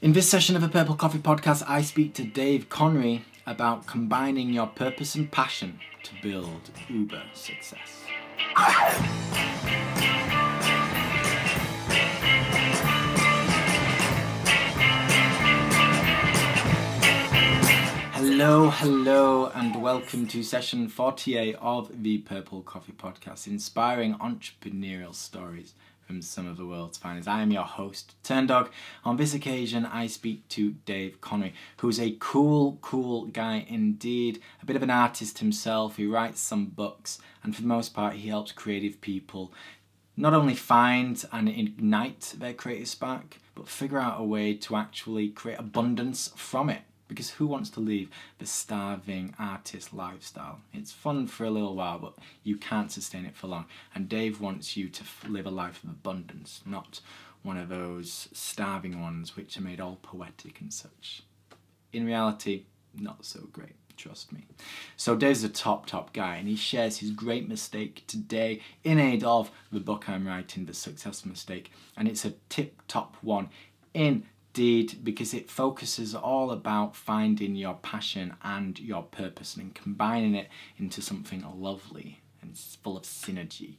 In this session of the Purple Coffee Podcast, I speak to Dave Conrey about combining your purpose and passion to build uber success. Hello, and welcome to session 48 of the Purple Coffee Podcast, inspiring entrepreneurial stories from some of the world's finest. I am your host, Turndog. On this occasion, I speak to Dave Conrey, who's a cool guy indeed, a bit of an artist himself. He writes some books, and for the most part, he helps creative people not only find and ignite their creative spark, but figure out a way to actually create abundance from it. Because who wants to leave the starving artist lifestyle? It's fun for a little while, but you can't sustain it for long. And Dave wants you to live a life of abundance, not one of those starving ones which are made all poetic and such. In reality, not so great, trust me. So Dave's a top guy, and he shares his great mistake today in aid of the book I'm writing, The Successful Mistake. And it's a tip-top one indeed, because it focuses all about finding your passion and your purpose and combining it into something lovely and it's full of synergy.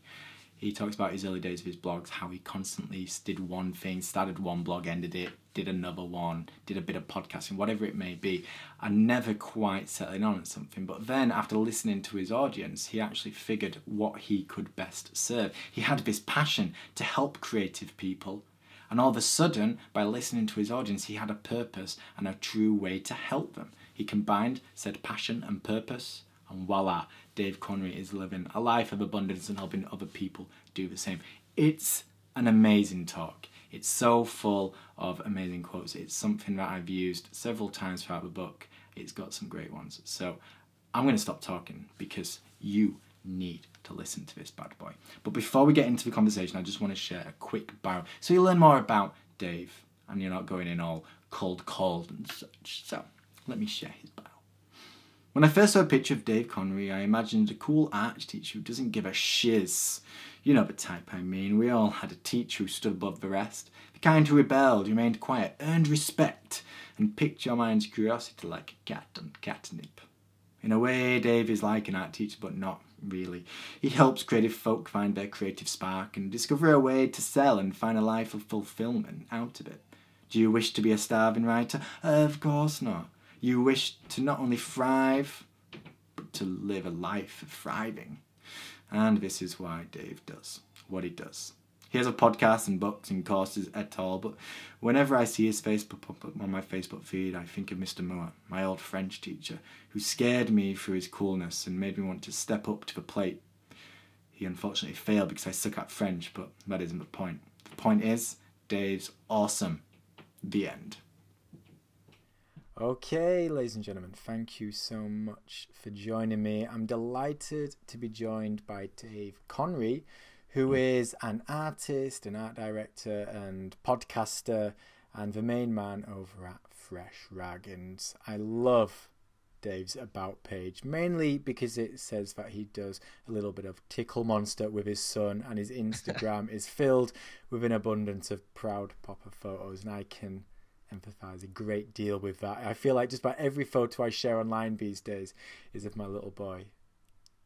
He talks about his early days of his blogs, how he constantly did one thing, started one blog, ended it, did another one, did a bit of podcasting, whatever it may be, and never quite settling on something. But then after listening to his audience, he actually figured what he could best serve. He had this passion to help creative people. And all of a sudden, by listening to his audience, he had a purpose and a true way to help them. He combined said passion and purpose, and voila, Dave Conrey is living a life of abundance and helping other people do the same. It's an amazing talk. It's so full of amazing quotes. It's something that I've used several times throughout the book. It's got some great ones. So I'm going to stop talking because you need to listen to this bad boy. But before we get into the conversation, I just want to share a quick bio so you learn more about Dave and you're not going in all cold and such. So let me share his bio. When I first saw a picture of Dave Conrey, I imagined a cool art teacher who doesn't give a shiz. You know the type I mean. We all had a teacher who stood above the rest, the kind who rebelled, remained quiet, earned respect, and piqued your mind's curiosity like a cat on catnip. In a way, Dave is like an art teacher, but not really. He helps creative folk find their creative spark and discover a way to sell and find a life of fulfillment out of it. Do you wish to be a starving writer? Of course not. You wish to not only thrive, but to live a life of thriving. And this is why Dave does what he does. He has a podcast and books and courses et al. But whenever I see his face pop up on my Facebook feed, I think of Mr. Moore, my old French teacher, who scared me through his coolness and made me want to step up to the plate. He unfortunately failed because I suck at French, but that isn't the point. The point is, Dave's awesome. The end. Okay, ladies and gentlemen, thank you so much for joining me. I'm delighted to be joined by Dave Conrey, who is an artist, an art director and podcaster and the main man over at Fresh Rag. And I love Dave's About page, mainly because it says that he does a little bit of tickle monster with his son, and his Instagram is filled with an abundance of proud papa photos, and I can empathize a great deal with that. I feel like just about every photo I share online these days is of my little boy.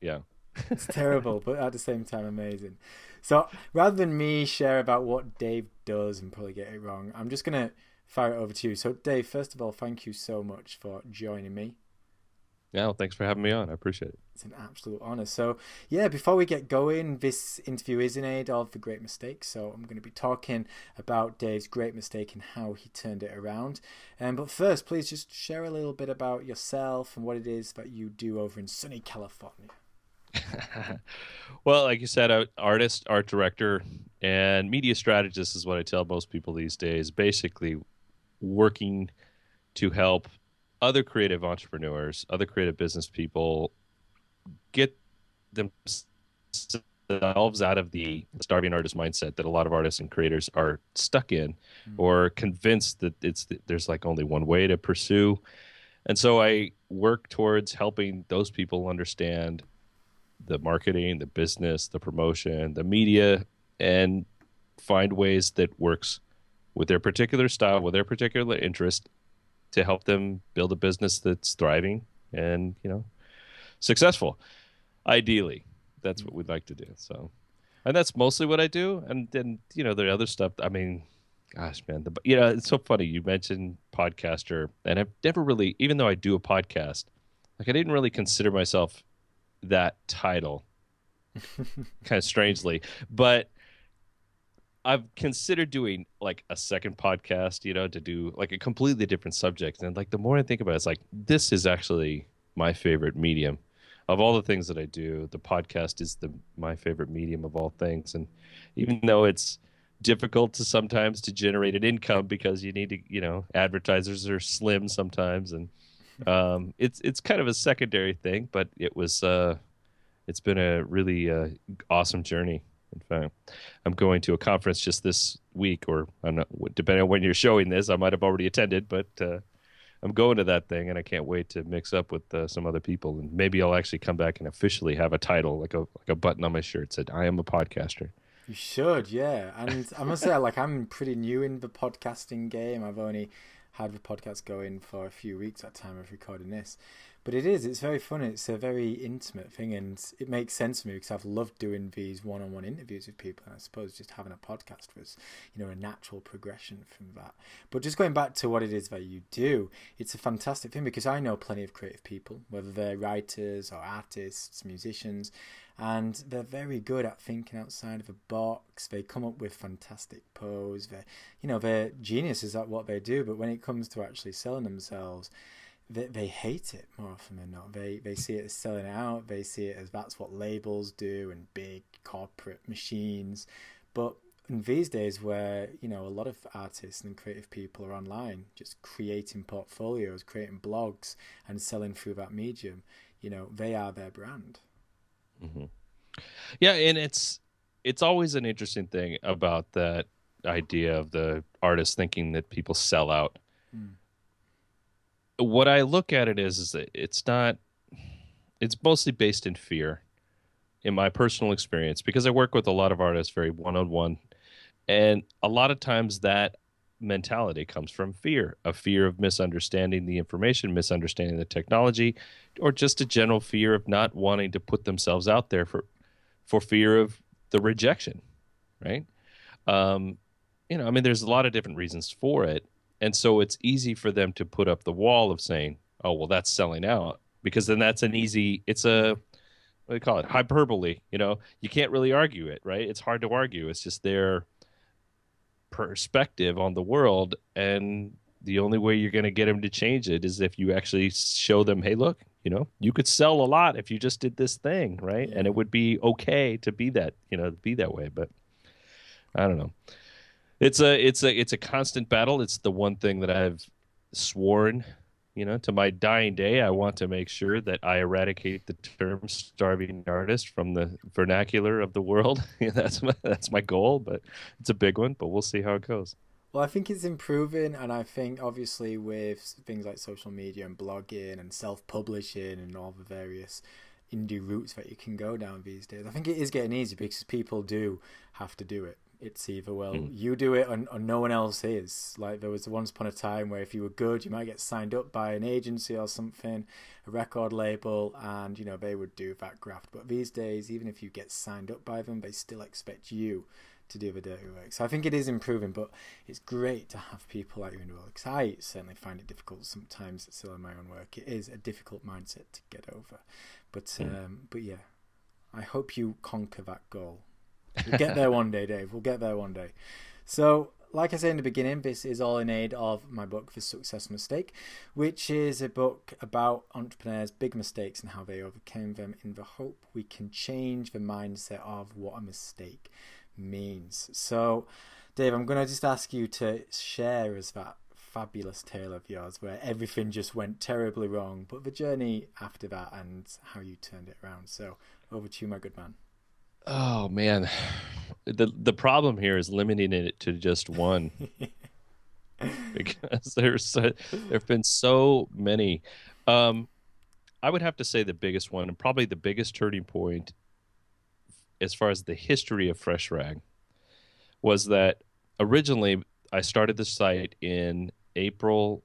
Yeah. It's terrible, but at the same time amazing. So rather than me share about what Dave does and probably get it wrong, I'm just going to fire it over to you. So Dave, first of all, thank you so much for joining me. Yeah, well, thanks for having me on. I appreciate it. It's an absolute honor. So yeah, before we get going, this interview is in aid of The Great Mistake. So I'm going to be talking about Dave's great mistake and how he turned it around. But first, please just share a little bit about yourself and what it is that you do over in sunny California. Well, like you said, artist, art director, and media strategist is what I tell most people these days. Basically, working to help other creative entrepreneurs, other creative business people get themselves out of the starving artist mindset that a lot of artists and creators are stuck in, or convinced that there's like only one way to pursue. And so I work towards helping those people understand the marketing, the business, the promotion, the media, and find ways that works with their particular style, with their particular interest, to help them build a business that's thriving and, successful. Ideally, that's what we'd like to do. So, and that's mostly what I do. And then, the other stuff, I mean, gosh, man, it's so funny. You mentioned podcaster, and I've never really, even though I do a podcast, like I didn't really consider myself that title, kind of strangely, but I've considered doing like a second podcast, to do like a completely different subject. And like the more I think about it, it's like this is actually my favorite medium of all the things that I do. The podcast is my favorite medium of all things. And even though it's difficult to sometimes to generate an income because you need to, advertisers are slim sometimes, and it's kind of a secondary thing, but it's been a really awesome journey. In fact, I'm going to a conference just this week, or I'm not, depending on when you're showing this, I might have already attended, but I'm going to that thing, and I can't wait to mix up with some other people, and maybe I'll actually come back and officially have a title, like a button on my shirt said, "I am a podcaster." You should, yeah. And I must say, like, I'm pretty new in the podcasting game. I've only had the podcast going for a few weeks at the time of recording this. But it's very fun. It's a very intimate thing, and it makes sense to me because I've loved doing these one-on-one interviews with people. And I suppose just having a podcast was, a natural progression from that. But just going back to what it is that you do, it's a fantastic thing because I know plenty of creative people, whether they're writers or artists, musicians, and they're very good at thinking outside of a box. They come up with fantastic pose. They're geniuses at what they do. But when it comes to actually selling themselves, they hate it more often than not. They see it as selling out. They see it as that's what labels do and big corporate machines. But in these days where, a lot of artists and creative people are online, just creating portfolios, creating blogs and selling through that medium, they are their brand. Mm-hmm. Yeah, and it's always an interesting thing about that idea of the artist thinking that people sell out. What I look at it is that it's mostly based in fear, in my personal experience, because I work with a lot of artists very one-on-one, and a lot of times that mentality comes from fear, a fear of misunderstanding the information, misunderstanding the technology, or just a general fear of not wanting to put themselves out there for fear of the rejection, right? There's a lot of different reasons for it. And so it's easy for them to put up the wall of saying, oh, well, that's selling out, because then it's what do you call it? Hyperbole. You can't really argue it, right? It's hard to argue. It's just their perspective on the world. And the only way you're going to get them to change it is if you actually show them, hey, look, you could sell a lot if you just did this thing, right? Yeah. And it would be okay to be that, be that way. But I don't know. It's a constant battle. It's the one thing that I've sworn, to my dying day, I want to make sure that I eradicate the term starving artist from the vernacular of the world. That's my goal, but it's a big one, but we'll see how it goes. Well, I think it's improving, and I think obviously with things like social media and blogging and self-publishing and all the various indie routes that you can go down these days, I think it is getting easier because people do have to do it. It's either, you do it or no one else is. Like there was once upon a time where if you were good, you might get signed up by an agency or something, a record label, and, they would do that graft. But these days, even if you get signed up by them, they still expect you to do the dirty work. So I think it is improving, but it's great to have people like you in the world, because I certainly find it difficult sometimes selling my own work. It is a difficult mindset to get over. But yeah, I hope you conquer that goal. We'll get there one day, Dave. We'll get there one day. So, like I said in the beginning, this is all in aid of my book, The Success Mistake, which is a book about entrepreneurs' big mistakes and how they overcame them, in the hope we can change the mindset of what a mistake means. So, Dave, I'm going to just ask you to share us that fabulous tale of yours where everything just went terribly wrong, but the journey after that and how you turned it around. So, over to you, my good man. Oh man, the problem here is limiting it to just one, because there have been so many. I would have to say the biggest one, and probably the biggest turning point, as far as the history of Fresh Rag, was that originally I started the site in April.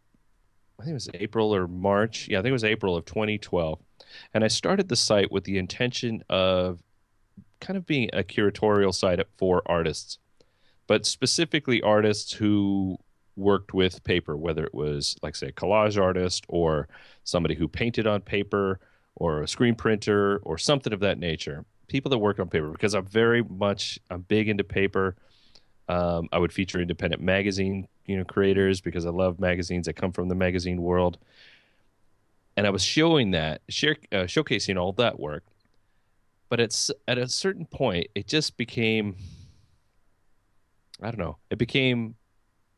I think it was April or March. Yeah, I think it was April of 2012. And I started the site with the intention of kind of being a curatorial site for artists, but specifically artists who worked with paper, whether it was, like, say, a collage artist or somebody who painted on paper or a screen printer or something of that nature. People that work on paper, because I'm big into paper. I would feature independent magazine, creators, because I love magazines. I come from the magazine world, and I was showcasing all that work. But it's at a certain point, it just became, I don't know, it became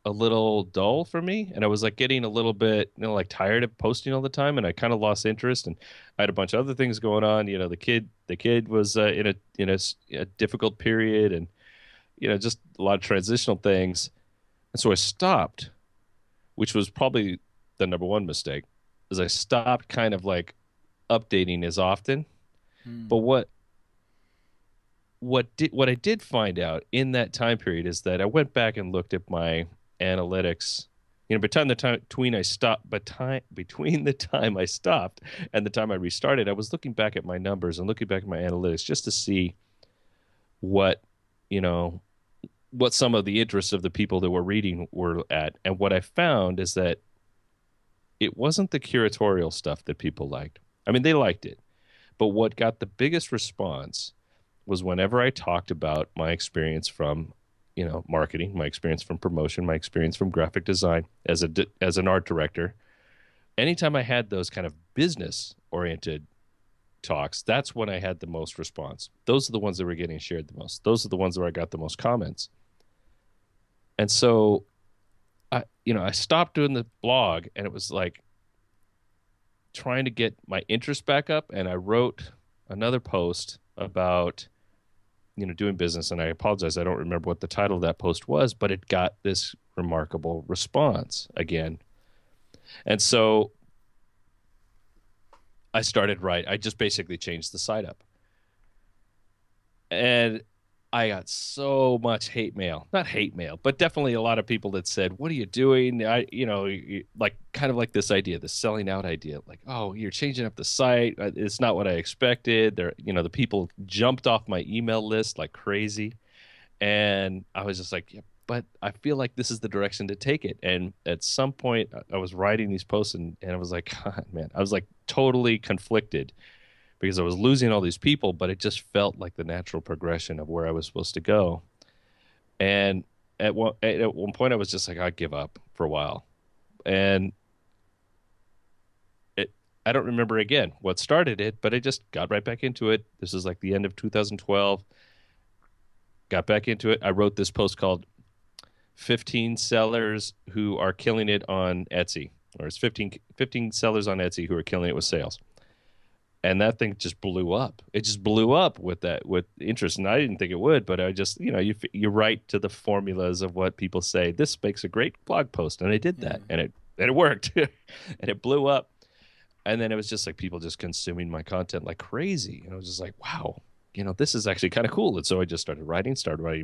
a little dull for me, and I was like getting a little bit, like tired of posting all the time, and I kind of lost interest. And I had a bunch of other things going on. The kid was in a difficult period, and just a lot of transitional things. And so I stopped, which was probably the number one mistake, is I stopped kind of like updating as often. But what I did find out in that time period is that I went back and looked at my analytics. Between the time I stopped and the time I restarted, I was looking back at my numbers and looking back at my analytics just to see what you know what some of the interests of the people that were reading were at. And what I found is that it wasn't the curatorial stuff that people liked. I mean, they liked it, but what got the biggest response was whenever I talked about my experience from, marketing, my experience from promotion, my experience from graphic design as an art director. Anytime I had those kind of business oriented talks, that's when I had the most response. Those are the ones that were getting shared the most. Those are the ones where I got the most comments. And so I stopped doing the blog, and it was like trying to get my interest back up. And I wrote another post about doing business, and I apologize, I don't remember what the title of that post was, but it got this remarkable response again. And so I just basically changed the site up, and I got so much hate mail. Not hate mail, but definitely a lot of people that said, "What are you doing?" Like kind of like this idea, the selling out idea, like, "Oh, you're changing up the site. It's not what I expected." The people jumped off my email list like crazy, and I was just like, "Yeah, but I feel like this is the direction to take it." And at some point, I was writing these posts, and I was like, "God, man," I was like totally conflicted, because I was losing all these people, but it just felt like the natural progression of where I was supposed to go. And at one point, I was just like, I'd give up for a while. And I don't remember again what started it, but I just got right back into it. This is like the end of 2012. Got back into it. I wrote this post called 15 Sellers Who Are Killing It on Etsy, or it's 15 sellers on Etsy who are killing it with sales. And that thing just blew up. It just blew up with interest. And I didn't think it would, but I just, you write to the formulas of what people say. This makes a great blog post. And I did that, and it worked and it blew up. And then it was just like people just consuming my content like crazy. And I was just like, wow, this is actually kind of cool. And so I just started writing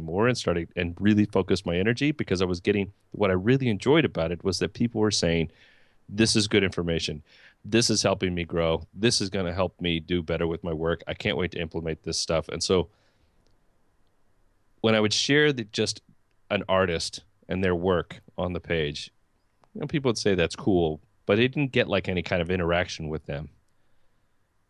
more, and really focused my energy, because I was getting, what I really enjoyed about it was that people were saying, this is good information. This is helping me grow. This is going to help me do better with my work. I can't wait to implement this stuff. And so when I would share just an artist and their work on the page, people would say that's cool, but it didn't get like any kind of interaction with them.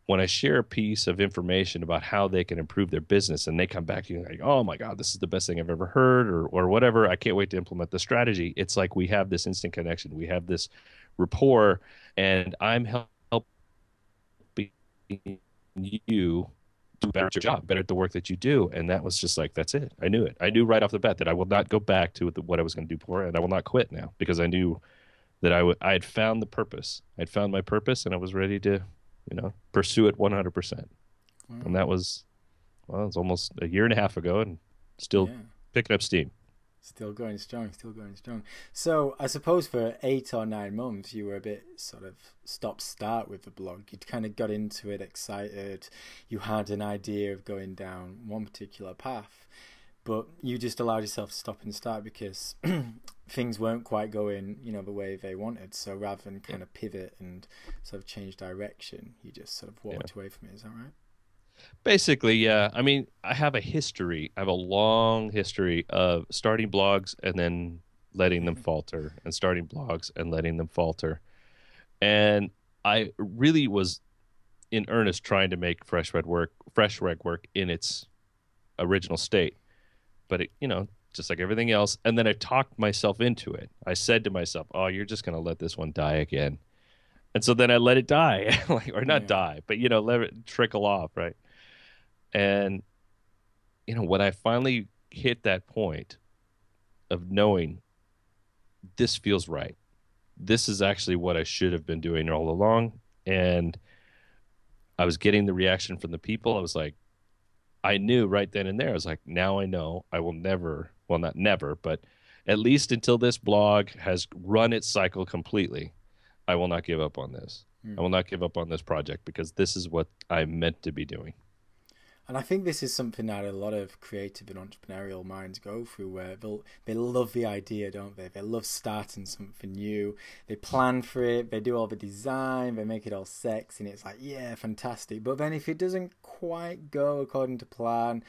When I share a piece of information about how they can improve their business, and they come back to you like, "Oh my God, this is the best thing I've ever heard," or whatever, "I can't wait to implement the strategy." It's like we have this instant connection. We have this rapport, and I'm helping you do better at your job, better at the work that you do. And that was just like, that's it. I knew it. I knew right off the bat that I will not go back to what I was going to do before, and I will not quit now, because I knew that I had found the purpose. I'd found my purpose, and I was ready to, pursue it 100%. Wow. And that was, well, it's almost a year and a half ago, and still picking up steam. Still going strong, still going strong. So I suppose for 8 or 9 months, you were a bit sort of stop-start with the blog. You'd kind of got into it excited. You had an idea of going down one particular path, but you just allowed yourself to stop and start, because things weren't quite going, the way they wanted. So rather than kind of pivot and sort of change direction, you just sort of walked away from it. Is that right? Basically, yeah. I mean, I have a history. I have a long history of starting blogs and then letting them falter, and starting blogs and letting them falter. And I really was in earnest trying to make Fresh Reg work in its original state. But it, just like everything else. And then I talked myself into it. I said to myself, "Oh, you're just going to let this one die again." And so then I let it die, like, or not Yeah. die, but let it trickle off, right? And when I finally hit that point of knowing this feels right, this is actually what I should have been doing all along, and I was getting the reaction from the people. I was like, I knew right then and there. I was like, now I know I will never, well, not never, but at least until this blog has run its cycle completely, I will not give up on this. I will not give up on this project because this is what I'm meant to be doing. And I think this is something that a lot of creative and entrepreneurial minds go through, where they love the idea, don't they? They love starting something new. They plan for it. They do all the design. They make it all sexy, and it's like, yeah, fantastic. But then if it doesn't quite go according to plan,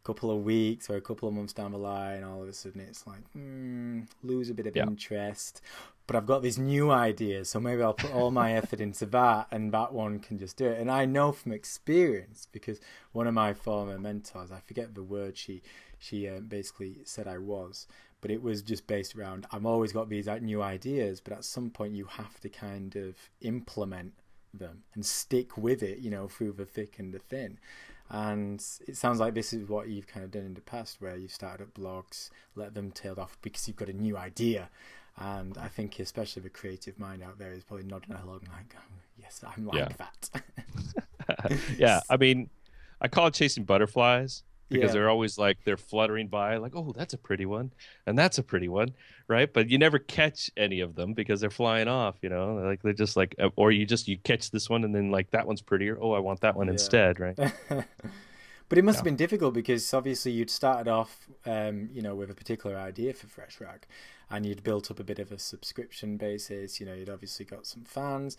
a couple of weeks or a couple of months down the line, all of a sudden it's like, lose a bit of interest. But I've got this new idea, so maybe I'll put all my effort into that, and that one can just do it. And I know from experience, because one of my former mentors, I forget the word she basically said I was, but it was just based around, I've always got these new ideas, but at some point you have to kind of implement them and stick with it, through the thick and the thin. And it sounds like this is what you've kind of done in the past, where you've started up blogs, let them tail off because you've got a new idea. And I think especially the creative mind out there is probably nodding along like, oh, yes, I'm like that. Yeah. I mean, I call it chasing butterflies because they're always like, they're fluttering by like, oh, that's a pretty one. And that's a pretty one. Right. But you never catch any of them because they're flying off, like they're just like, or you catch this one and then like, that one's prettier. Oh, I want that one instead. Right. But it must have been difficult because obviously you'd started off, with a particular idea for Fresh Rag, and you'd built up a bit of a subscription basis. You'd obviously got some fans,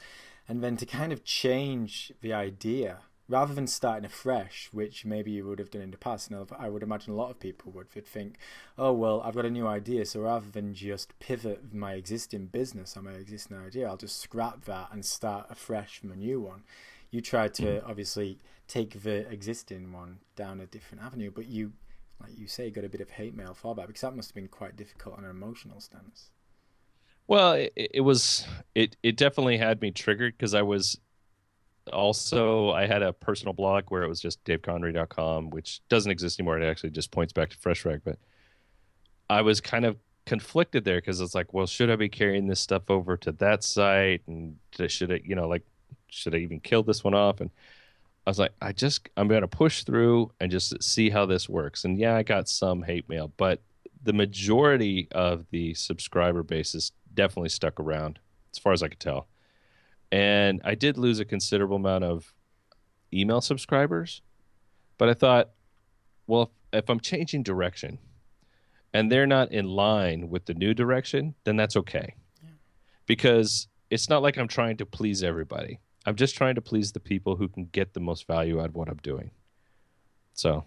and then to kind of change the idea rather than starting afresh, which maybe you would have done in the past. And I would imagine a lot of people would think, oh, well, I've got a new idea, so rather than just pivot my existing business or my existing idea, I'll just scrap that and start afresh from a new one. You tried to obviously take the existing one down a different avenue, but you, like you say, got a bit of hate mail for that, because that must have been quite difficult on an emotional stance. Well, it definitely had me triggered because I had a personal blog where it was just daveconrey.com, which doesn't exist anymore. It actually just points back to FreshRec, but I was kind of conflicted there because it's like, well, should I be carrying this stuff over to that site? And should I even kill this one off? And I was like, I'm going to push through and just see how this works. And yeah, I got some hate mail, but the majority of the subscriber base is definitely stuck around as far as I could tell. And I did lose a considerable amount of email subscribers, but I thought, well, if I'm changing direction and they're not in line with the new direction, then that's okay. Yeah. Because it's not like I'm trying to please everybody. I'm just trying to please the people who can get the most value out of what I'm doing. So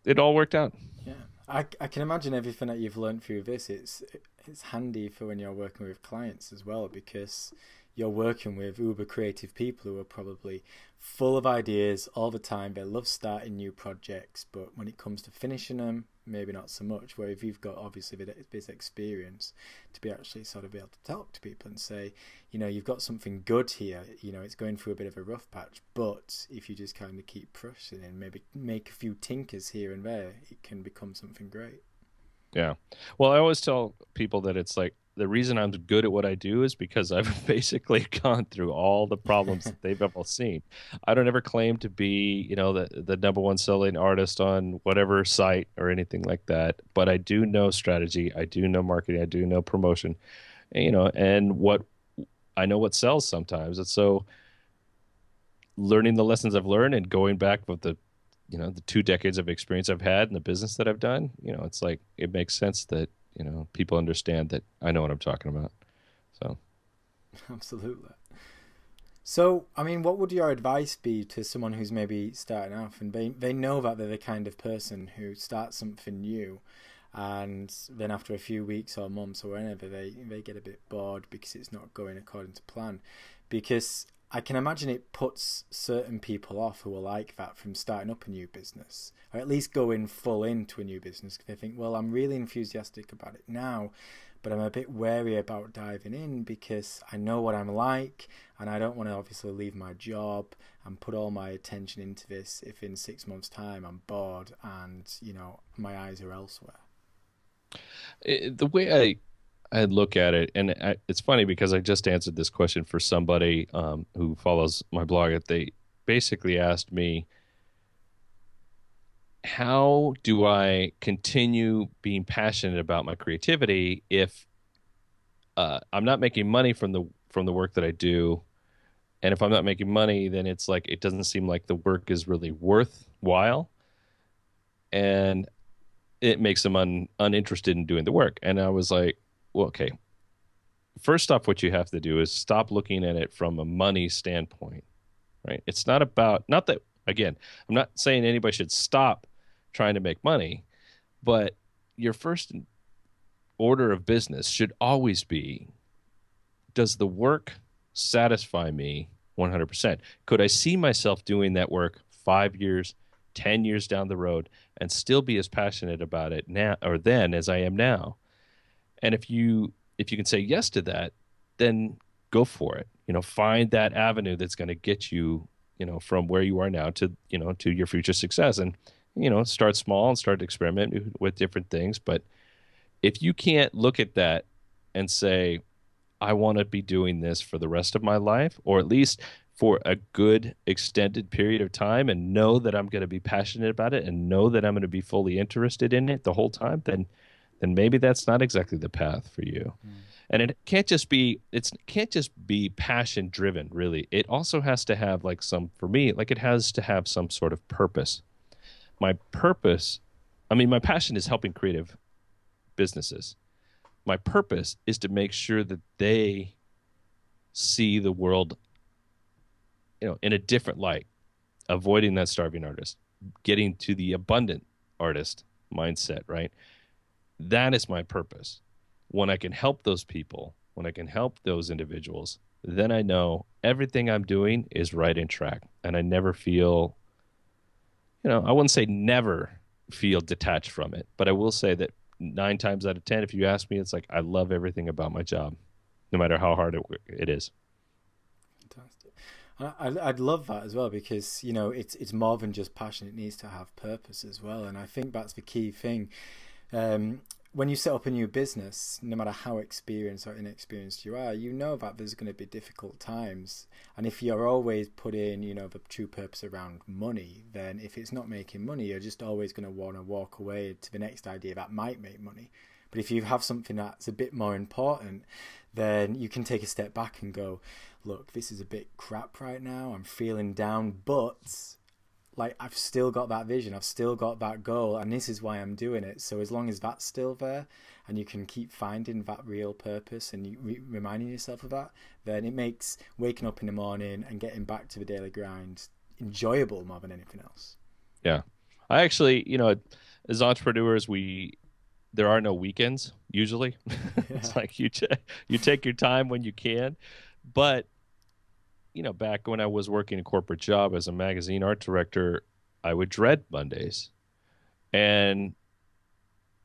it all worked out. Yeah, I can imagine everything that you've learned through this. It's handy for when you're working with clients as well, because you're working with uber creative people who are probably full of ideas all the time. They love starting new projects, but when it comes to finishing them, maybe not so much. Where if you've got obviously this experience to be actually sort of be able to talk to people and say, you've got something good here, it's going through a bit of a rough patch, but if you just kind of keep pushing and maybe make a few tinkers here and there, it can become something great. Yeah. Well, I always tell people that it's like the reason I'm good at what I do is because I've basically gone through all the problems that they've ever seen. I don't ever claim to be, the number one selling artist on whatever site or anything like that, but I do know strategy, I do know marketing, I do know promotion, and what I know what sells sometimes. And so learning the lessons I've learned and going back with the 2 decades of experience I've had in the business that I've done, it's like, it makes sense that people understand that I know what I'm talking about. So. Absolutely. So, I mean, what would your advice be to someone who's maybe starting off and they know that they're the kind of person who starts something new and then after a few weeks or months or whenever they get a bit bored because it's not going according to plan? Because I can imagine it puts certain people off who are like that from starting up a new business, or at least going full into a new business, because they think, well, I'm really enthusiastic about it now, but I'm a bit wary about diving in because I know what I'm like, and I don't want to obviously leave my job and put all my attention into this if in 6 months' time I'm bored and, my eyes are elsewhere. The way I look at it, and it's funny because I just answered this question for somebody who follows my blog. They basically asked me, how do I continue being passionate about my creativity if I'm not making money from the work that I do? And if I'm not making money, then it's like it doesn't seem like the work is really worthwhile, and it makes them uninterested in doing the work. And I was like, well, okay. First off, what you have to do is stop looking at it from a money standpoint, right? It's not that, again, I'm not saying anybody should stop trying to make money, but your first order of business should always be, does the work satisfy me 100%? Could I see myself doing that work 5 years, 10 years down the road and still be as passionate about it now or then as I am now? And if you can say yes to that, then go for it. Find that avenue that's going to get you, from where you are now to, to your future success. And, start small and start experimenting with different things. But if you can't look at that and say, I want to be doing this for the rest of my life, or at least for a good extended period of time, and know that I'm going to be passionate about it and know that I'm going to be fully interested in it the whole time, then maybe that's not exactly the path for you. And it can't just be passion driven, really. It also has to have for me, it has to have some sort of purpose. My purpose, my passion is helping creative businesses. My purpose is to make sure that they see the world, in a different light, avoiding that starving artist, getting to the abundant artist mindset, right? That is my purpose. When I can help those people, when I can help those individuals, then I know everything I'm doing is right in track. And I never feel, I wouldn't say never feel detached from it, but I will say that 9 times out of 10, if you ask me, it's like I love everything about my job, no matter how hard it is. Fantastic. I'd love that as well because, it's more than just passion. It needs to have purpose as well. And I think that's the key thing. When you set up a new business, no matter how experienced or inexperienced you are, you know that there's going to be difficult times. And if you're always putting, the true purpose around money, then if it's not making money, you're just always going to want to walk away to the next idea that might make money. But if you have something that's a bit more important, then you can take a step back and go, look, this is a bit crap right now. I'm feeling down, but I've still got that vision, I've still got that goal, and this is why I'm doing it. So as long as that's still there and you can keep finding that real purpose and you reminding yourself of that, then it makes waking up in the morning and getting back to the daily grind enjoyable more than anything else. Yeah. I actually, as entrepreneurs, there are no weekends usually. It's like you take your time when you can. But back when I was working a corporate job as a magazine art director, I would dread Mondays. And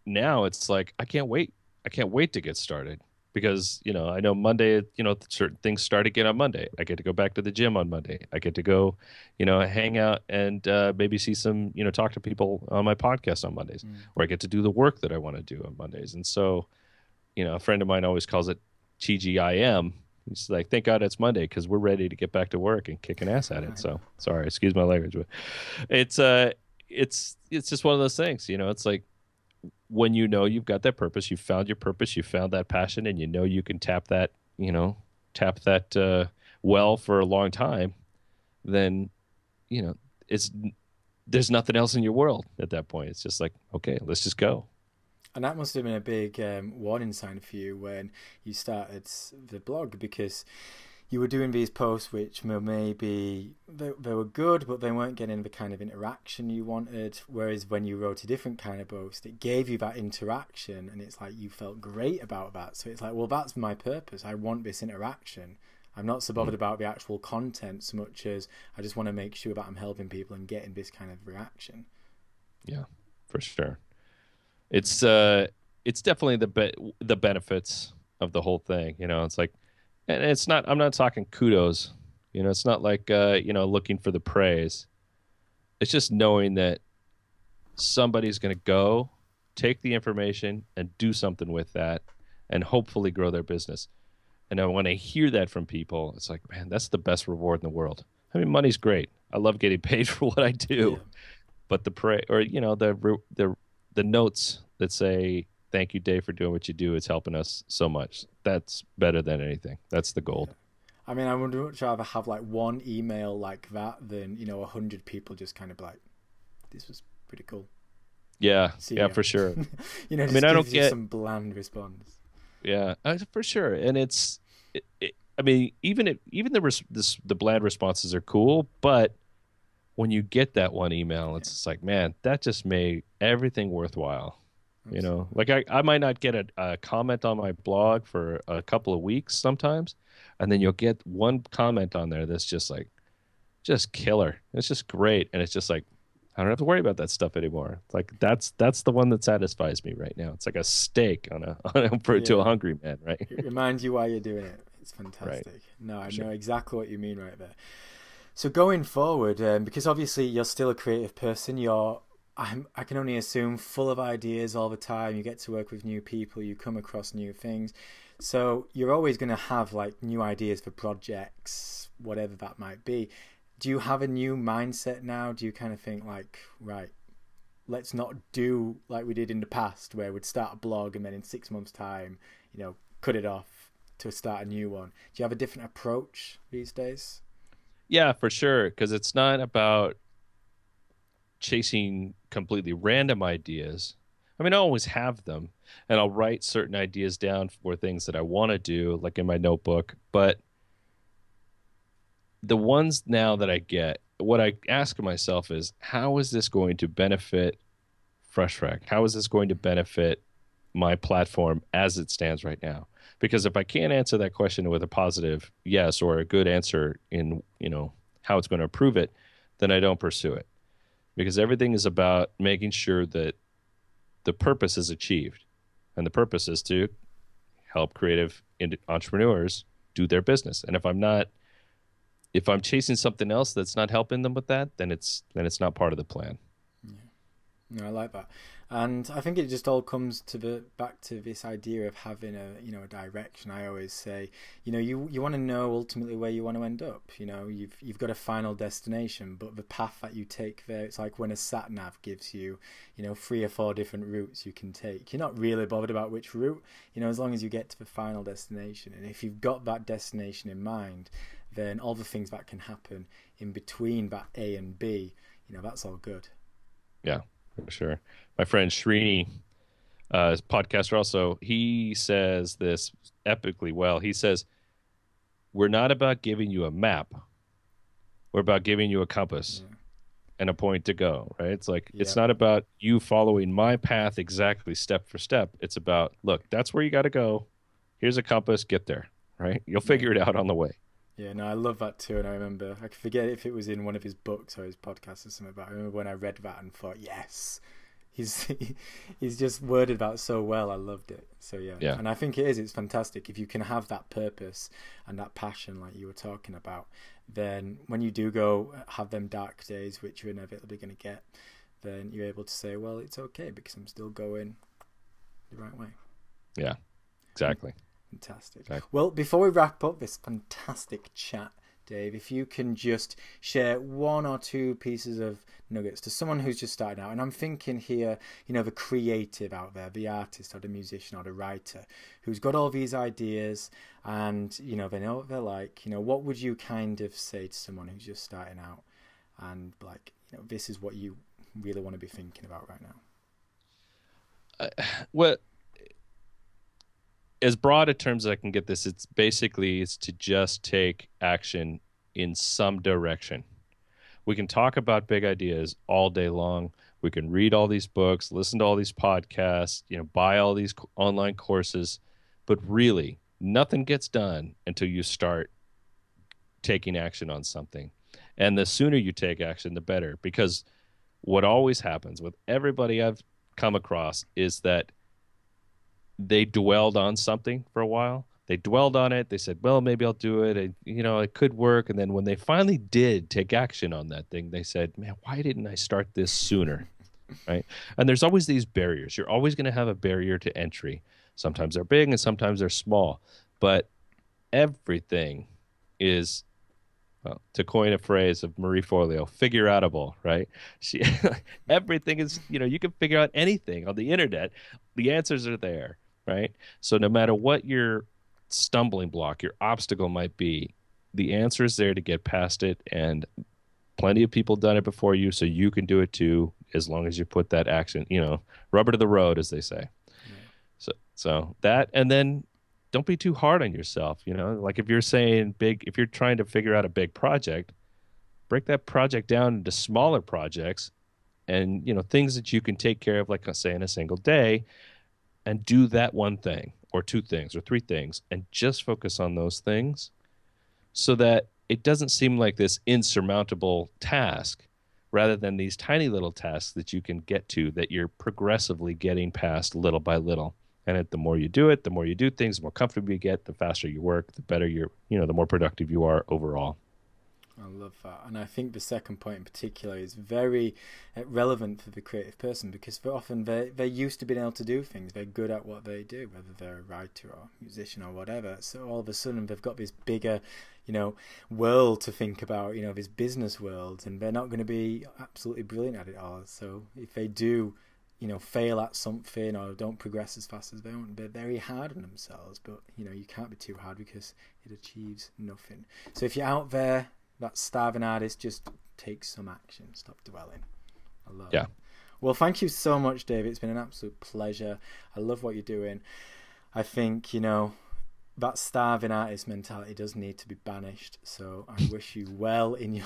now it's like, I can't wait. I can't wait to get started because, I know Monday, certain things start again on Monday. I get to go back to the gym on Monday. I get to go, hang out and maybe see some, talk to people on my podcast on Mondays, or I get to do the work that I want to do on Mondays. And so, a friend of mine always calls it TGIM. He's like, thank God it's Monday because we're ready to get back to work and kick an ass at it. So sorry, excuse my language, but it's just one of those things. It's like when you've got that purpose, you found your purpose, you found that passion, and you can tap that well for a long time. Then there's nothing else in your world at that point. It's just like, okay, let's just go. And that must have been a big warning sign for you when you started the blog, because you were doing these posts which were maybe they were good, but they weren't getting the kind of interaction you wanted. Whereas when you wrote a different kind of post, it gave you that interaction, and it's like you felt great about that. So it's like, well, that's my purpose. I want this interaction. I'm not so bothered about the actual content so much as I just want to make sure that I'm helping people and getting this kind of reaction. Yeah, for sure. It's definitely the benefits of the whole thing. It's like, and it's not. I'm not talking kudos. It's not like looking for the praise. It's just knowing that somebody's going to go take the information and do something with that, and hopefully grow their business. And then when I hear that from people, it's like, man, that's the best reward in the world. I mean, money's great. I love getting paid for what I do, but the the notes that say, "Thank you, Dave, for doing what you do. It's helping us so much." That's better than anything. That's the gold. I mean, I would much rather have like one email like that than 100 people just kind of like, "This was pretty cool." Yeah, for sure. I mean, I don't get some bland response. Yeah, for sure. And I mean, even the bland responses are cool, but when you get that one email, it's just like, man, that just made everything worthwhile. Absolutely. Like I might not get a comment on my blog for a couple of weeks sometimes, and then you'll get one comment on there that's just killer. It's just great, and it's just like, I don't have to worry about that stuff anymore. It's like that's the one that satisfies me right now. It's like a steak to a hungry man, right? It reminds you why you're doing it. It's fantastic. Right. No, I know exactly what you mean right there. So going forward, because obviously you're still a creative person, I can only assume full of ideas all the time. You get to work with new people, you come across new things. So you're always going to have like new ideas for projects, whatever that might be. Do you have a new mindset now? Do you kind of think like, right, let's not do like we did in the past where we'd start a blog and then in 6 months' time, cut it off to start a new one? Do you have a different approach these days? Yeah, for sure. Because it's not about chasing completely random ideas. I mean, I always have them, and I'll write certain ideas down for things that I want to do, like in my notebook. But the ones now that I get, what I ask myself is, how is this going to benefit FreshFrac? How is this going to benefit my platform as it stands right now? Because if I can't answer that question with a positive yes or a good answer in, how it's going to improve it, then I don't pursue it. Because everything is about making sure that the purpose is achieved. And the purpose is to help creative entrepreneurs do their business. And if I'm chasing something else that's not helping them with that, then it's not part of the plan. Yeah. No, I like that. And I think it just all comes back to this idea of having a direction. I always say, you want to know ultimately where you want to end up. You've got a final destination, but the path that you take there, it's like when a sat nav gives you, 3 or 4 different routes you can take. You're not really bothered about which route, as long as you get to the final destination. And if you've got that destination in mind, then all the things that can happen in between that A and B, that's all good. Yeah, for sure. My friend Srini, podcaster also, he says this epically well. He says, we're not about giving you a map. We're about giving you a compass and a point to go, right? It's like, it's not about you following my path exactly step for step. It's about, look, that's where you got to go. Here's a compass, get there, right? You'll figure it out on the way. Yeah, no, I love that too. And I remember, I forget if it was in one of his books or his podcasts or something, but I remember when I read that and thought, yes, he's just worded that so well. I loved it. So yeah. And I think it's fantastic. If you can have that purpose and that passion like you were talking about, then when you do go have them dark days, which you're inevitably going to get, then you're able to say, well, it's okay because I'm still going the right way. Yeah, exactly. Fantastic. Exactly. Well, before we wrap up this fantastic chat, Dave, if you can just share 1 or 2 pieces of nuggets to someone who's just starting out, and I'm thinking here, the creative out there, the artist or the musician or the writer who's got all these ideas and, they know what they're like, what would you kind of say to someone who's just starting out and like, this is what you really want to be thinking about right now? Well, as broad a terms as I can get this, it's to just take action in some direction. We can talk about big ideas all day long. We can read all these books, listen to all these podcasts, buy all these online courses, but really nothing gets done until you start taking action on something. And the sooner you take action, the better, because what always happens with everybody I've come across is that they dwelled on something for a while. They dwelled on it. They said, well, maybe I'll do it. And, it could work. And then when they finally did take action on that thing, they said, man, why didn't I start this sooner? Right. And there's always these barriers. You're always going to have a barrier to entry. Sometimes they're big and sometimes they're small. But everything is, well, to coin a phrase of Marie Forleo, figure outable, right? She, everything is, you can figure out anything on the internet. The answers are there, right? So no matter what your stumbling block, your obstacle might be, the answer is there to get past it. And plenty of people done it before you, so you can do it too, as long as you put that action, rubber to the road, as they say. Yeah. So that, and then don't be too hard on yourself. Like if you're saying if you're trying to figure out a big project, break that project down into smaller projects and, things that you can take care of, like say in a single day, and do that one thing or two things or three things and just focus on those things so that it doesn't seem like this insurmountable task rather than these tiny little tasks that you can get to that you're progressively getting past little by little. And the more you do it, the more you do things, the more comfortable you get, the faster you work, the better the more productive you are overall. I love that. And I think the second point in particular is very relevant for the creative person, because very often they're used to being able to do things. They're good at what they do, whether they're a writer or musician or whatever. So all of a sudden they've got this bigger, world to think about, this business world, and they're not going to be absolutely brilliant at it all. So if they do, fail at something or don't progress as fast as they want, they're very hard on themselves. But, you can't be too hard because it achieves nothing. So if you're out there, that starving artist, just take some action. Stop dwelling. I love it. Well, thank you so much, Dave. It's been an absolute pleasure. I love what you're doing. I think, that starving artist mentality does need to be banished. So I wish you well in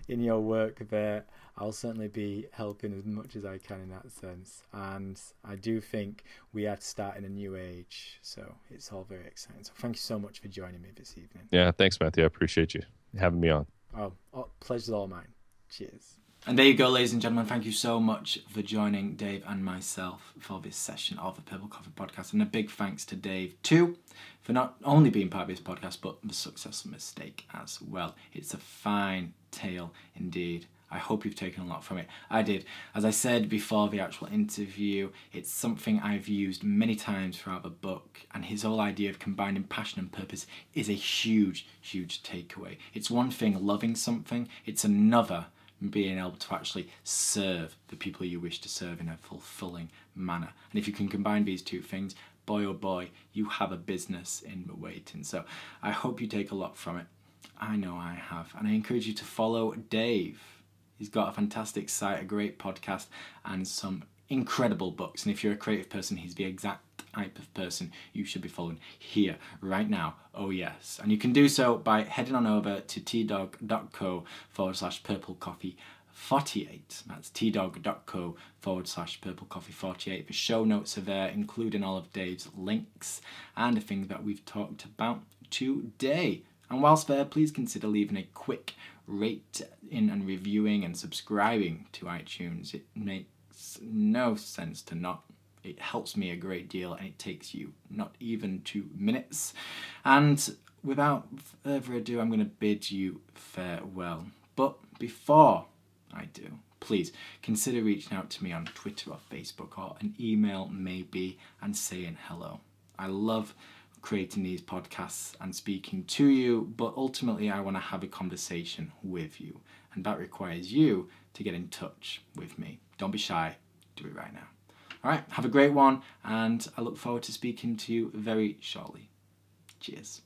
your work there. I'll certainly be helping as much as I can in that sense. And I do think we are starting a new age. So it's all very exciting. So thank you so much for joining me this evening. Yeah, thanks, Matthew. I appreciate you having me on. Oh, pleasure's all mine. Cheers. And there you go, ladies and gentlemen. Thank you so much for joining Dave and myself for this session of the Purple Coffee Podcast. And a big thanks to Dave, too, for not only being part of this podcast, but the successful mistake as well. It's a fine tale indeed. I hope you've taken a lot from it. I did. As I said before the actual interview, it's something I've used many times throughout the book, and his whole idea of combining passion and purpose is a huge, huge takeaway. It's one thing loving something, it's another being able to actually serve the people you wish to serve in a fulfilling manner. And if you can combine these two things, boy oh boy, you have a business in the waiting. So I hope you take a lot from it. I know I have. And I encourage you to follow Dave. He's got a fantastic site, a great podcast, and some incredible books. And if you're a creative person, he's the exact type of person you should be following here, right now. Oh yes. And you can do so by heading on over to tdog.co/purplecoffee48. That's tdog.co/purplecoffee48. The show notes are there, including all of Dave's links and the things that we've talked about today. And whilst there, please consider leaving a quick rating and reviewing and subscribing to iTunes. It makes no sense to not. It helps me a great deal, and it takes you not even 2 minutes. And without further ado, I'm going to bid you farewell. But before I do, please consider reaching out to me on Twitter or Facebook or an email maybe and saying hello. I love creating these podcasts and speaking to you, but ultimately I want to have a conversation with you, and that requires you to get in touch with me. Don't be shy, do it right now. All right, have a great one, and I look forward to speaking to you very shortly. Cheers.